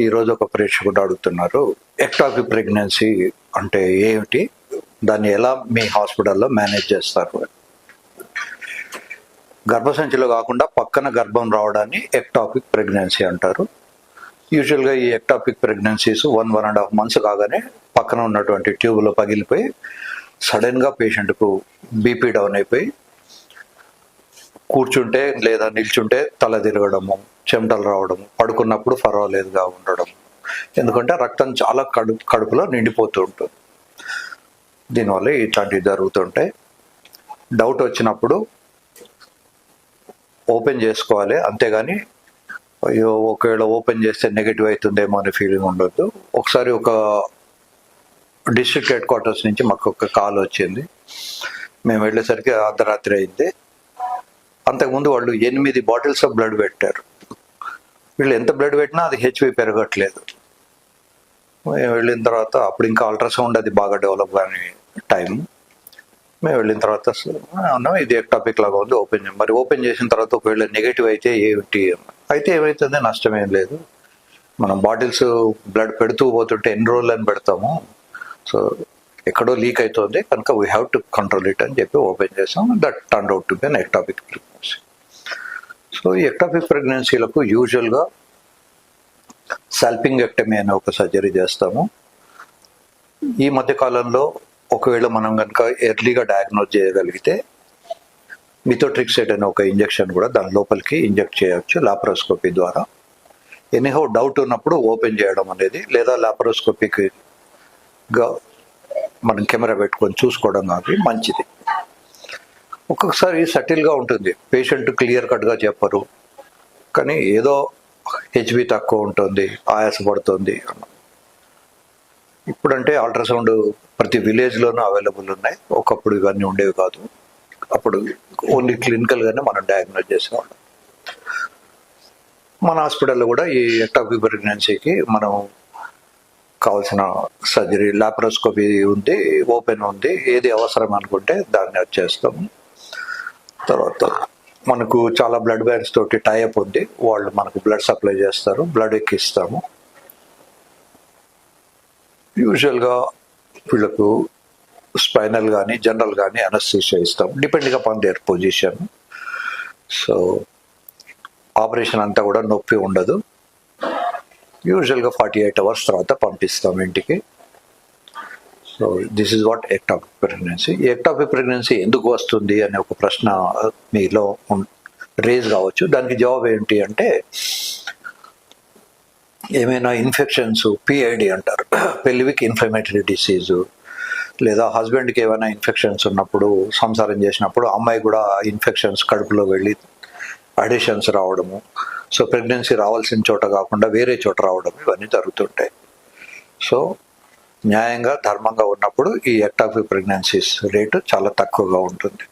ఈరోజు ఒక ప్రేక్షకుడు అడుగుతున్నారు, ఎక్టాపిక్ ప్రెగ్నెన్సీ అంటే ఏమిటి, దాన్ని ఎలా మీ హాస్పిటల్లో మేనేజ్ చేస్తారు? గర్భసంచిలో కాకుండా పక్కన గర్భం రావడాన్ని ఎక్టాపిక్ ప్రెగ్నెన్సీ అంటారు. యూజువల్గా ఈ ఎక్టాపిక్ ప్రెగ్నెన్సీస్ 1.5 months కాగానే పక్కన ఉన్నటువంటి ట్యూబ్లో పగిలిపోయి సడన్గా పేషెంట్కు బీపీ డౌన్ అయిపోయి కూర్చుంటే లేదా నిల్చుంటే తల తిరగడము, చెమటలు రావడము, పడుకున్నప్పుడు పర్వాలేదుగా ఉండడం, ఎందుకంటే రక్తం చాలా కడుపులో నిండిపోతూ ఉంటుంది. దీనివల్ల ఇట్లాంటివి జరుగుతుంటాయి. డౌట్ వచ్చినప్పుడు ఓపెన్ చేసుకోవాలి, అంతేగాని అయ్యో ఒకవేళ ఓపెన్ చేస్తే నెగిటివ్ అవుతుందేమో అనే ఫీలింగ్ ఉండొద్దు. ఒకసారి ఒక డిస్ట్రిక్ట్ హెడ్ క్వార్టర్స్ నుంచి మాకు ఒక కాల్ వచ్చింది. మేము వెళ్ళేసరికి అర్ధరాత్రి అయింది. అంతకుముందు వాళ్ళు 8 bottles ఆఫ్ బ్లడ్ పెట్టారు. వీళ్ళు ఎంత బ్లడ్ పెట్టినా అది హెచ్పి పెరగట్లేదు. మేము వెళ్ళిన తర్వాత అప్పుడు ఇంకా అల్ట్రాసౌండ్ అది బాగా డెవలప్ కానీ టైం. మేము వెళ్ళిన తర్వాత అన్నాం ఇది ఎక్టాపిక్ లాగా ఉంది, ఓపెన్ చేయం. మరి ఓపెన్ చేసిన తర్వాత ఒకవేళ నెగిటివ్ అయితే ఏమిటి? అయితే ఏమవుతుంది, నష్టమేం లేదు. మనం బాటిల్స్ బ్లడ్ పెడుతూ పోతుంటే ఎన్ని రోజులు అని పెడతాము, సో ఎక్కడో లీక్ అవుతుంది కనుక we have to control it అని చెప్పి ఓపెన్ చేసాం. That turn out to be an ectopic pregnancy. So ఈ ఎక్టాపిక్ ప్రెగ్నెన్సీలకు యూజువల్గా సాల్పింగెక్టమీ అనే ఒక సర్జరీ చేస్తాము. ఈ మధ్య కాలంలో ఒకవేళ మనం కనుక ఎర్లీగా డయాగ్నోజ్ చేయగలిగితే మిథోట్రిక్సేట్ అనే ఒక ఇంజెక్షన్ కూడా దాని లోపలికి ఇంజెక్ట్ చేయవచ్చు లాప్రోస్కోపీ ద్వారా. ఎనీహౌ డౌట్ ఉన్నప్పుడు ఓపెన్ చేయడం అనేది, లేదా లాప్రోస్కోపీగా మనం కెమెరా పెట్టుకొని చూసుకోవడం కానీ మంచిది. ఒక్కొక్కసారి సటిల్గా ఉంటుంది, పేషెంట్ క్లియర్ కట్గా చెప్పరు, కానీ ఏదో హెచ్బి తక్కువ ఉంటుంది, ఆయాసపడుతుంది. ఇప్పుడంటే అల్ట్రాసౌండ్ ప్రతి విలేజ్లోనూ అవైలబుల్ ఉన్నాయి. ఒకప్పుడు ఇవన్నీ ఉండేవి కాదు. అప్పుడు ఓన్లీ క్లినికల్గానే మనం డయాగ్నోజ్ చేసేవాళ్ళం. మన హాస్పిటల్లో కూడా ఈ ఎక్టాపిక్ ప్రెగ్నెన్సీకి మనం కావాల్సిన సర్జరీ లాప్రోస్కోపీ ఉంది, ఓపెన్ ఉంది, ఏది అవసరం అనుకుంటే దాన్ని చేస్తాము. తర్వాత మనకు చాలా బ్లడ్ బ్యాంక్స్ తోటి టైఅప్ ఉంది, వాళ్ళు మనకు బ్లడ్ సప్లై చేస్తారు, బ్లడ్ ఎక్కిస్తాము. యూజువల్గా వీళ్ళకు స్పైనల్ కానీ జనరల్ కానీ అనస్థీషియా ఇస్తాం, depending upon there position. So operation అంతా కూడా నొప్పి ఉండదు. యూజువల్గా 48 hours తర్వాత పంపిస్తాం ఇంటికి. So this is what ectopic pregnancy. Ectopic pregnancy ఎందుకు వస్తుంది అనే ఒక ప్రశ్న మీలో రేజ్ కావచ్చు. దానికి జవాబు ఏంటి అంటే, ఏమైనా ఇన్ఫెక్షన్స్, పిఐడి అంటారు, పెల్విక్ ఇన్ఫ్లమేటరీ డిసీజు, లేదా హస్బెండ్కి ఏమైనా ఇన్ఫెక్షన్స్ ఉన్నప్పుడు, సంసారం చేసినప్పుడు అమ్మాయి కూడా ఇన్ఫెక్షన్స్ కడుపులో వెళ్ళి అడిషన్స్ రావడము, సో ప్రెగ్నెన్సీ రావాల్సిన చోట కాకుండా వేరే చోట రావడం, ఇవన్నీ జరుగుతుంటాయి. సో న్యాయంగా ధర్మంగా ఉన్నప్పుడు ఈ ఎక్టాపిక్ ప్రెగ్నెన్సీస్ రేటు చాలా తక్కువగా ఉంటుంది.